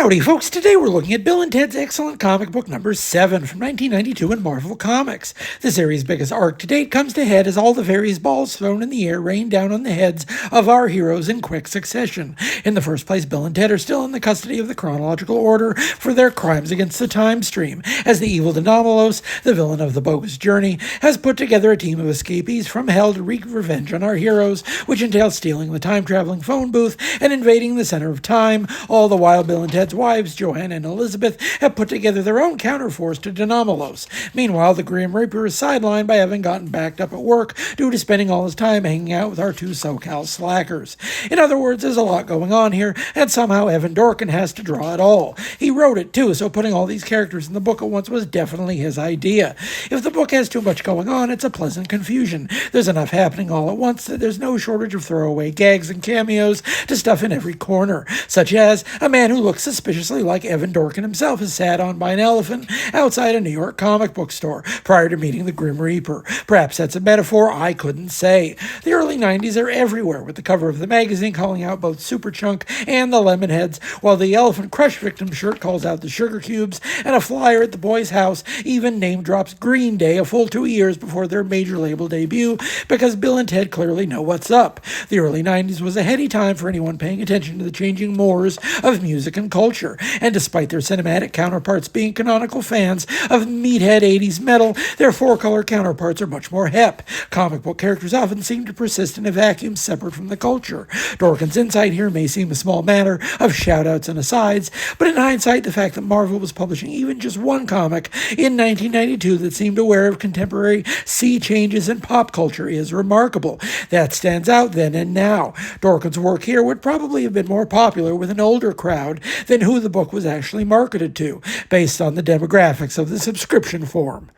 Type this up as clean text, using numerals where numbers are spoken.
Howdy, folks. Today we're looking at Bill and Ted's excellent comic book number 7 from 1992 in Marvel Comics. The series' biggest arc to date comes to head as all the various balls thrown in the air rain down on the heads of our heroes in quick succession. In the first place, Bill and Ted are still in the custody of the chronological order for their crimes against the time stream, as the evil Denomalos, the villain of the bogus journey, has put together a team of escapees from hell to wreak revenge on our heroes, which entails stealing the time-traveling phone booth and invading the center of time. All the while, Bill and Ted's wives, Joanna and Elizabeth, have put together their own counterforce to Denomalos. Meanwhile, the Grim Reaper is sidelined by having gotten backed up at work due to spending all his time hanging out with our two SoCal slackers. In other words, there's a lot going on here, and somehow Evan Dorkin has to draw it all. He wrote it too, so putting all these characters in the book at once was definitely his idea. If the book has too much going on, it's a pleasant confusion. There's enough happening all at once that there's no shortage of throwaway gags and cameos to stuff in every corner, such as a man who looks suspiciously like Evan Dorkin himself is sat on by an elephant outside a New York comic book store prior to meeting the Grim Reaper. Perhaps that's a metaphor, I couldn't say. The early 90s are everywhere, with the cover of the magazine calling out both Superchunk and the Lemonheads, while the Elephant Crush victim shirt calls out the Sugar Cubes, and a flyer at the boys' house even name drops Green Day a full 2 years before their major label debut, because Bill and Ted clearly know what's up. The early 90s was a heady time for anyone paying attention to the changing mores of music and culture, and despite their cinematic counterparts being canonical fans of meathead 80s metal, their four-color counterparts are much more hep. Comic book characters often seem to persist in a vacuum separate from the culture. Dorkin's insight here may seem a small matter of shout-outs and asides, but in hindsight, the fact that Marvel was publishing even just one comic in 1992 that seemed aware of contemporary sea changes in pop culture is remarkable. That stands out then and now. Dorkin's work here would probably have been more popular with an older crowd than who the book was actually marketed to, based on the demographics of the subscription form.